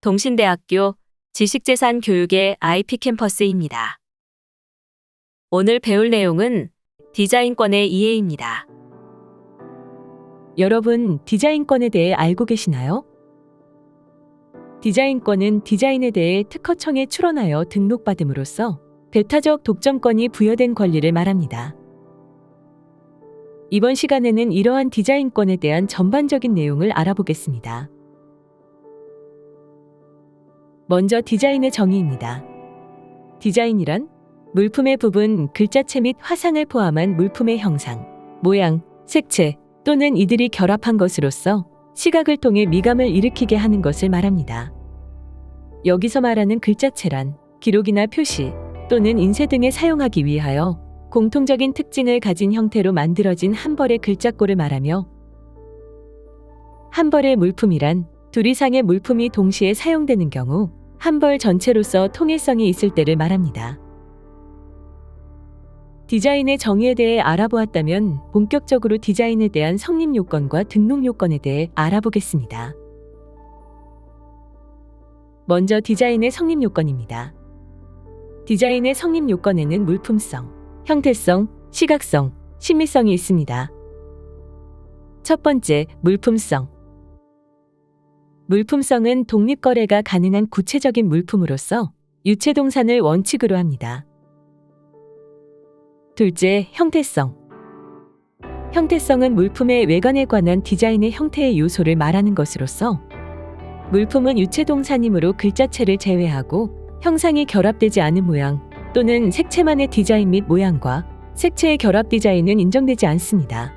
동신대학교 지식재산 교육의 IP 캠퍼스입니다. 오늘 배울 내용은 디자인권의 이해입니다. 여러분, 디자인권에 대해 알고 계시나요? 디자인권은 디자인에 대해 특허청에 출원하여 등록받음으로써 배타적 독점권이 부여된 권리를 말합니다. 이번 시간에는 이러한 디자인권에 대한 전반적인 내용을 알아보겠습니다. 먼저 디자인의 정의입니다. 디자인이란 물품의 부분, 글자체 및 화상을 포함한 물품의 형상, 모양, 색채 또는 이들이 결합한 것으로서 시각을 통해 미감을 일으키게 하는 것을 말합니다. 여기서 말하는 글자체란 기록이나 표시 또는 인쇄 등에 사용하기 위하여 공통적인 특징을 가진 형태로 만들어진 한 벌의 글자꼴을 말하며, 한 벌의 물품이란 둘 이상의 물품이 동시에 사용되는 경우 한 벌 전체로서 통일성이 있을 때를 말합니다. 디자인의 정의에 대해 알아보았다면 본격적으로 디자인에 대한 성립 요건과 등록 요건에 대해 알아보겠습니다. 먼저 디자인의 성립 요건입니다. 디자인의 성립 요건에는 물품성, 형태성, 시각성, 심미성이 있습니다. 첫 번째, 물품성. 물품성은 독립거래가 가능한 구체적인 물품으로서 유체동산을 원칙으로 합니다. 둘째, 형태성. 형태성은 물품의 외관에 관한 디자인의 형태의 요소를 말하는 것으로서 물품은 유체동산이므로 글자체를 제외하고 형상이 결합되지 않은 모양 또는 색채만의 디자인 및 모양과 색채의 결합 디자인은 인정되지 않습니다.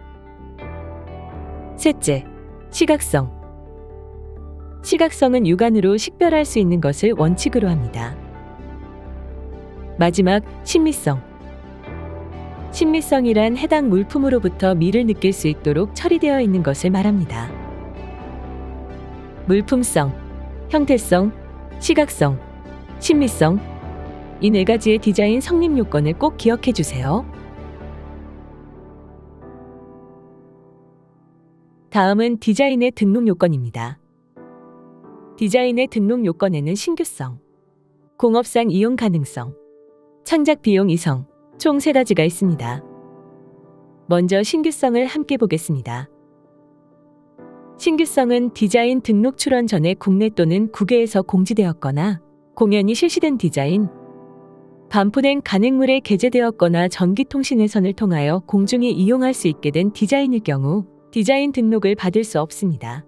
셋째, 시각성. 시각성은 육안으로 식별할 수 있는 것을 원칙으로 합니다. 마지막, 심미성. 심미성이란 해당 물품으로부터 미를 느낄 수 있도록 처리되어 있는 것을 말합니다. 물품성, 형태성, 시각성, 심미성, 이 네 가지의 디자인 성립 요건을 꼭 기억해 주세요. 다음은 디자인의 등록 요건입니다. 디자인의 등록 요건에는 신규성, 공업상 이용 가능성, 창작 비용 이성, 총 3가지가 있습니다. 먼저 신규성을 함께 보겠습니다. 신규성은 디자인 등록 출원 전에 국내 또는 국외에서 공지되었거나 공연이 실시된 디자인, 반포된 간행물에 게재되었거나 전기통신회선을 통하여 공중이 이용할 수 있게 된 디자인일 경우 디자인 등록을 받을 수 없습니다.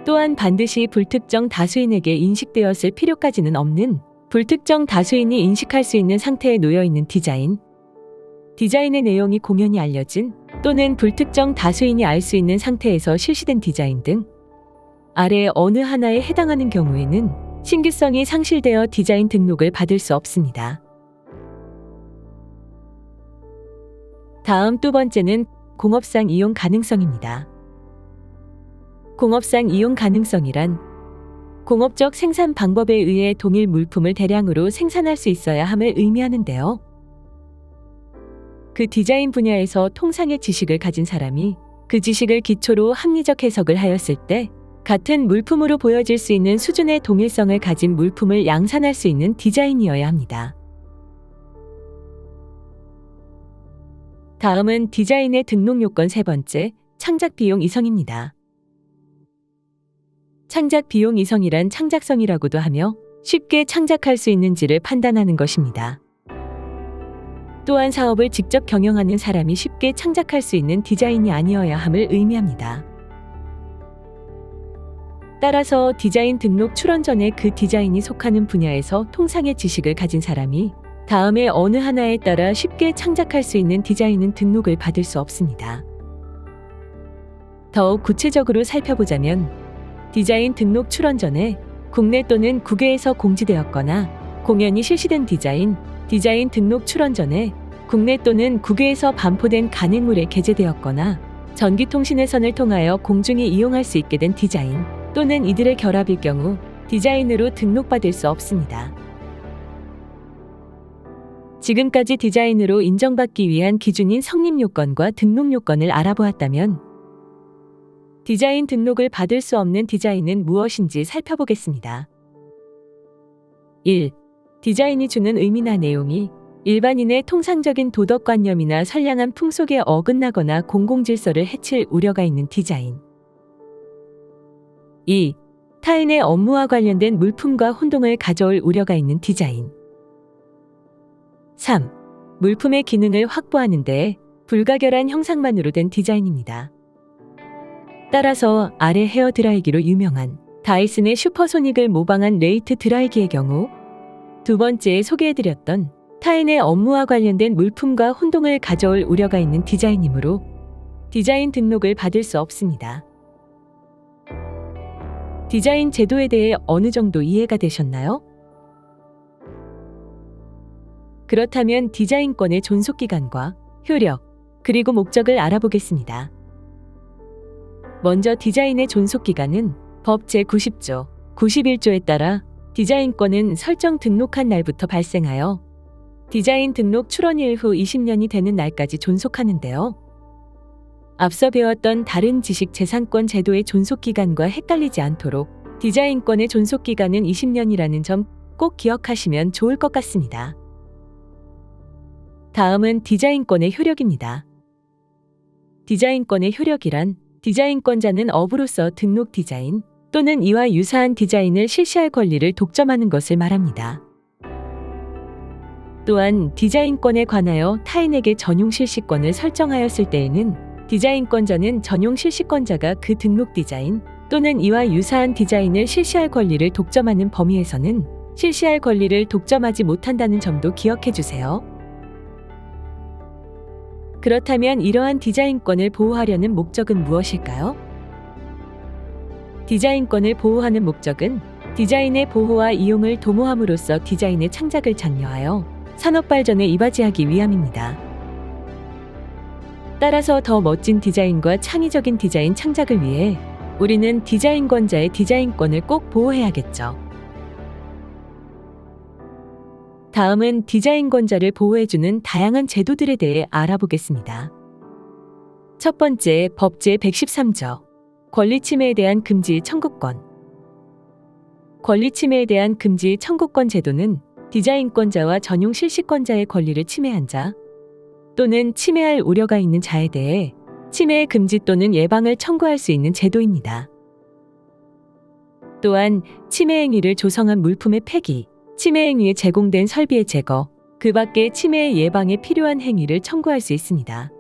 또한 반드시 불특정 다수인에게 인식되었을 필요까지는 없는 불특정 다수인이 인식할 수 있는 상태에 놓여 있는 디자인, 디자인의 내용이 공연히 알려진 또는 불특정 다수인이 알 수 있는 상태에서 실시된 디자인 등 아래 어느 하나에 해당하는 경우에는 신규성이 상실되어 디자인 등록을 받을 수 없습니다. 다음 두 번째는 공업상 이용 가능성입니다. 공업상 이용 가능성이란 공업적 생산 방법에 의해 동일 물품을 대량으로 생산할 수 있어야 함을 의미하는데요. 그 디자인 분야에서 통상의 지식을 가진 사람이 그 지식을 기초로 합리적 해석을 하였을 때 같은 물품으로 보여질 수 있는 수준의 동일성을 가진 물품을 양산할 수 있는 디자인이어야 합니다. 다음은 디자인의 등록 요건 3번째, 창작 비용 이성입니다. 창작 비용 이성이란 창작성이라고도 하며 쉽게 창작할 수 있는지를 판단하는 것입니다. 또한 사업을 직접 경영하는 사람이 쉽게 창작할 수 있는 디자인이 아니어야 함을 의미합니다. 따라서 디자인 등록 출원 전에 그 디자인이 속하는 분야에서 통상의 지식을 가진 사람이 다음에 어느 하나에 따라 쉽게 창작할 수 있는 디자인은 등록을 받을 수 없습니다. 더욱 구체적으로 살펴보자면 디자인 등록 출원 전에 국내 또는 국외에서 공지되었거나 공연이 실시된 디자인, 디자인 등록 출원 전에 국내 또는 국외에서 반포된 간행물에 게재되었거나 전기통신회선을 통하여 공중이 이용할 수 있게 된 디자인 또는 이들의 결합일 경우 디자인으로 등록받을 수 없습니다. 지금까지 디자인으로 인정받기 위한 기준인 성립 요건과 등록 요건을 알아보았다면 디자인 등록을 받을 수 없는 디자인은 무엇인지 살펴보겠습니다. 1. 디자인이 주는 의미나 내용이 일반인의 통상적인 도덕관념이나 선량한 풍속에 어긋나거나 공공질서를 해칠 우려가 있는 디자인. 2. 타인의 업무와 관련된 물품과 혼동을 가져올 우려가 있는 디자인. 3. 물품의 기능을 확보하는 데 불가결한 형상만으로 된 디자인입니다. 따라서 아래 헤어드라이기로 유명한 다이슨의 슈퍼소닉을 모방한 레이트 드라이기의 경우 두 번째에 소개해드렸던 타인의 업무와 관련된 물품과 혼동을 가져올 우려가 있는 디자인이므로 디자인 등록을 받을 수 없습니다. 디자인 제도에 대해 어느 정도 이해가 되셨나요? 그렇다면 디자인권의 존속기간과 효력, 그리고 목적을 알아보겠습니다. 먼저 디자인의 존속기간은 법 제90조, 91조에 따라 디자인권은 설정 등록한 날부터 발생하여 디자인 등록 출원일 후 20년이 되는 날까지 존속하는데요. 앞서 배웠던 다른 지식재산권 제도의 존속기간과 헷갈리지 않도록 디자인권의 존속기간은 20년이라는 점 꼭 기억하시면 좋을 것 같습니다. 다음은 디자인권의 효력입니다. 디자인권의 효력이란 디자인권자는 업으로서 등록 디자인 또는 이와 유사한 디자인을 실시할 권리를 독점하는 것을 말합니다. 또한 디자인권에 관하여 타인에게 전용 실시권을 설정하였을 때에는 디자인권자는 전용 실시권자가 그 등록 디자인 또는 이와 유사한 디자인을 실시할 권리를 독점하는 범위에서는 실시할 권리를 독점하지 못한다는 점도 기억해 주세요. 그렇다면 이러한 디자인권을 보호하려는 목적은 무엇일까요? 디자인권을 보호하는 목적은 디자인의 보호와 이용을 도모함으로써 디자인의 창작을 장려하여 산업 발전에 이바지하기 위함입니다. 따라서 더 멋진 디자인과 창의적인 디자인 창작을 위해 우리는 디자인권자의 디자인권을 꼭 보호해야겠죠. 다음은 디자인권자를 보호해주는 다양한 제도들에 대해 알아보겠습니다. 첫 번째, 법 제113조. 권리침해에 대한 금지 청구권. 권리침해에 대한 금지 청구권 제도는 디자인권자와 전용 실시권자의 권리를 침해한 자 또는 침해할 우려가 있는 자에 대해 침해의 금지 또는 예방을 청구할 수 있는 제도입니다. 또한 침해 행위를 조성한 물품의 폐기, 침해 행위에 제공된 설비의 제거, 그 밖에 침해 예방에 필요한 행위를 청구할 수 있습니다.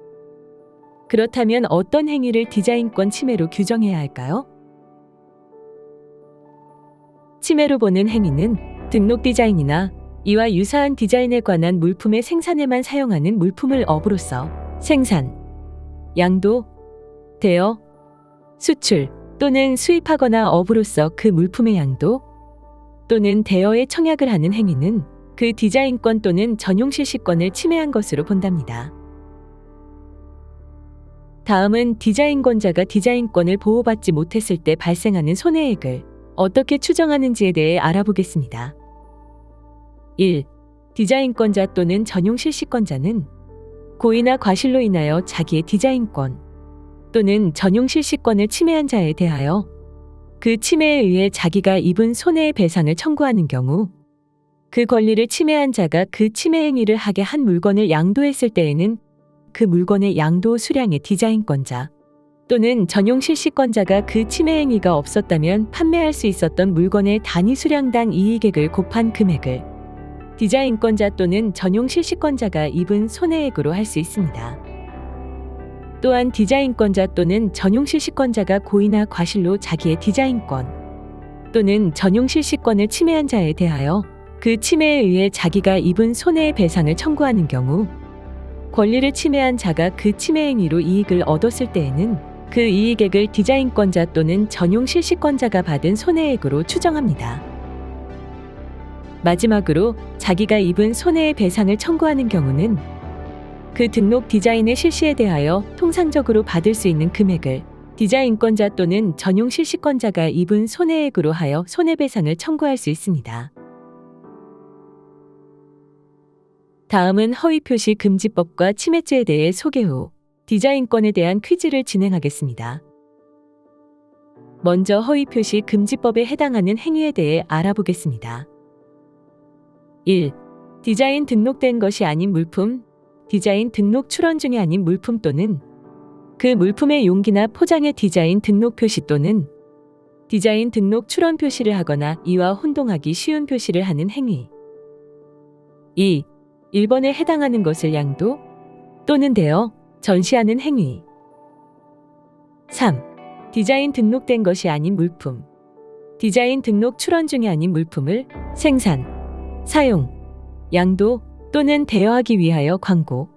그렇다면 어떤 행위를 디자인권 침해로 규정해야 할까요? 침해로 보는 행위는 등록 디자인이나 이와 유사한 디자인에 관한 물품의 생산에만 사용하는 물품을 업으로서 생산, 양도, 대여, 수출 또는 수입하거나 업으로서 그 물품의 양도 또는 대여에 청약을 하는 행위는 그 디자인권 또는 전용 실시권을 침해한 것으로 본답니다. 다음은 디자인권자가 디자인권을 보호받지 못했을 때 발생하는 손해액을 어떻게 추정하는지에 대해 알아보겠습니다. 1. 디자인권자 또는 전용 실시권자는 고의나 과실로 인하여 자기의 디자인권 또는 전용 실시권을 침해한 자에 대하여 그 침해에 의해 자기가 입은 손해의 배상을 청구하는 경우 그 권리를 침해한 자가 그 침해 행위를 하게 한 물건을 양도했을 때에는 그 물건의 양도 수량의 디자인권자 또는 전용 실시권자가 그 침해 행위가 없었다면 판매할 수 있었던 물건의 단위 수량당 이익액을 곱한 금액을 디자인권자 또는 전용 실시권자가 입은 손해액으로 할 수 있습니다. 또한 디자인권자 또는 전용 실시권자가 고의나 과실로 자기의 디자인권 또는 전용 실시권을 침해한 자에 대하여 그 침해에 의해 자기가 입은 손해의 배상을 청구하는 경우 권리를 침해한 자가 그 침해 행위로 이익을 얻었을 때에는 그 이익액을 디자인권자 또는 전용 실시권자가 받은 손해액으로 추정합니다. 마지막으로 자기가 입은 손해의 배상을 청구하는 경우는 그 등록 디자인의 실시에 대하여 통상적으로 받을 수 있는 금액을 디자인권자 또는 전용 실시권자가 입은 손해액으로 하여 손해배상을 청구할 수 있습니다. 다음은 허위표시 금지법과 침해죄에 대해 소개 후 디자인권에 대한 퀴즈를 진행하겠습니다. 먼저 허위 표시 금지법에 해당하는 행위에 대해 알아보겠습니다. 1. 디자인 등록된 것이 아닌 물품, 디자인 등록 출원 중이 아닌 물품 또는 그 물품의 용기나 포장에 디자인 등록 표시 또는 디자인 등록 출원 표시를 하거나 이와 혼동하기 쉬운 표시를 하는 행위. 2. 1번에 해당하는 것을 양도 또는 대여, 전시하는 행위. 3. 디자인 등록된 것이 아닌 물품, 디자인 등록 출원 중이 아닌 물품을 생산, 사용, 양도 또는 대여하기 위하여 광고,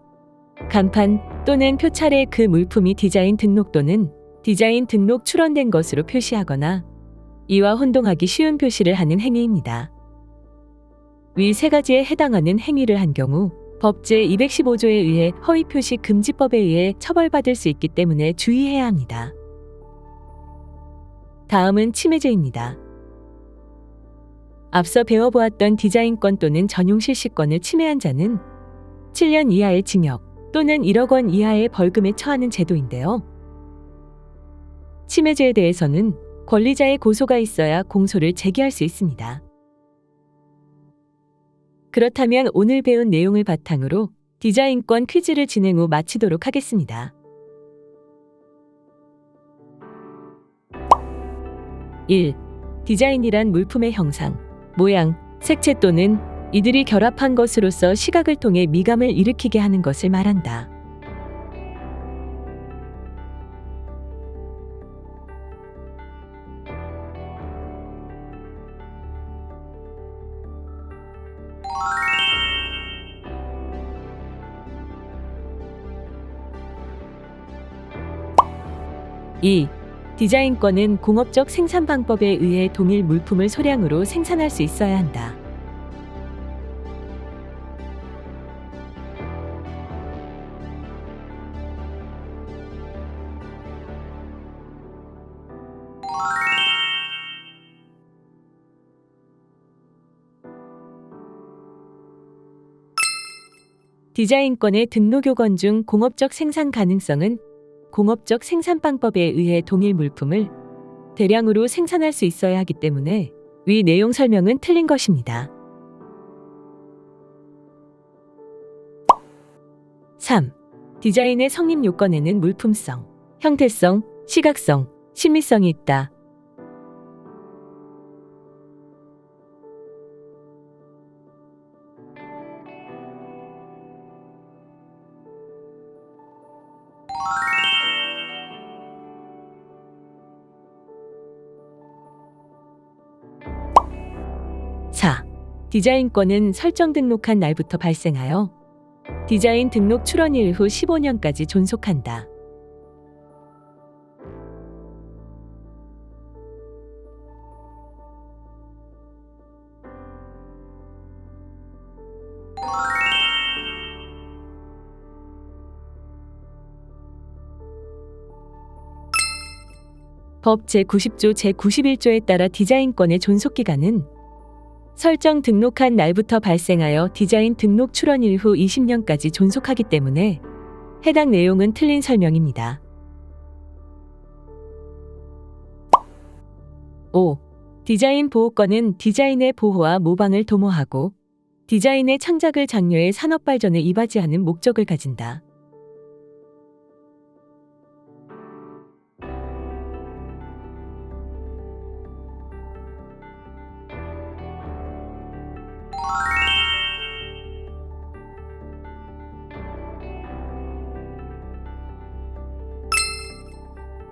간판 또는 표찰에 그 물품이 디자인 등록 또는 디자인 등록 출원된 것으로 표시하거나 이와 혼동하기 쉬운 표시를 하는 행위입니다. 위 세 가지에 해당하는 행위를 한 경우 법 제215조에 의해 허위 표시 금지법에 의해 처벌받을 수 있기 때문에 주의해야 합니다. 다음은 침해죄입니다. 앞서 배워보았던 디자인권 또는 전용 실시권을 침해한 자는 7년 이하의 징역 또는 1억 원 이하의 벌금에 처하는 제도인데요. 침해죄에 대해서는 권리자의 고소가 있어야 공소를 제기할 수 있습니다. 그렇다면 오늘 배운 내용을 바탕으로 디자인권 퀴즈를 진행 후 마치도록 하겠습니다. 1. 디자인이란 물품의 형상, 모양, 색채 또는 이들이 결합한 것으로서 시각을 통해 미감을 일으키게 하는 것을 말한다. 2. 디자인권은 공업적 생산 방법에 의해 동일 물품을 소량으로 생산할 수 있어야 한다. '디자인권의 등록 요건 중 공업적 생산 가능성은 공업적 생산 방법에 의해 동일 물품을 대량으로 생산할 수 있어야 하기 때문에 위 내용 설명은 틀린 것입니다. 3. 디자인의 성립 요건에는 물품성, 형태성, 시각성, 심미성이 있다. 4. 디자인권은 설정 등록한 날부터 발생하여 디자인 등록 출원일 후 15년까지 존속한다. '법 제90조 제91조에 따라 디자인권의 존속기간은 설정 등록한 날부터 발생하여 디자인 등록 출원일 후 20년까지 존속하기 때문에 해당 내용은 틀린 설명입니다. 5. 디자인 보호권은 디자인의 보호와 모방을 도모하고 디자인의 창작을 장려해 산업 발전에 이바지하는 목적을 가진다.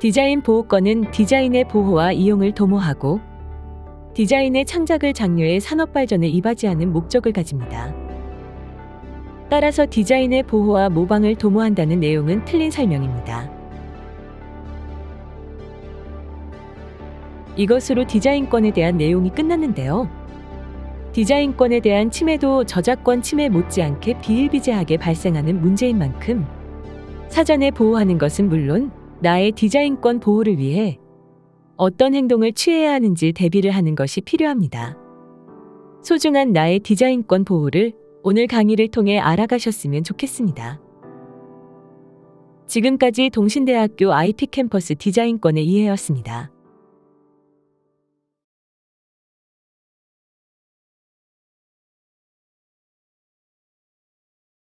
'디자인 보호권은 디자인의 보호와 이용을 도모하고 디자인의 창작을 장려해 산업 발전에 이바지하는 목적을 가집니다. 따라서 디자인의 보호와 모방을 도모한다는 내용은 틀린 설명입니다. 이것으로 디자인권에 대한 내용이 끝났는데요. 디자인권에 대한 침해도 저작권 침해 못지않게 비일비재하게 발생하는 문제인 만큼 사전에 보호하는 것은 물론 나의 디자인권 보호를 위해 어떤 행동을 취해야 하는지 대비를 하는 것이 필요합니다. 소중한 나의 디자인권 보호를 오늘 강의를 통해 알아가셨으면 좋겠습니다. 지금까지 동신대학교 IP 캠퍼스 디자인권의 이해였습니다.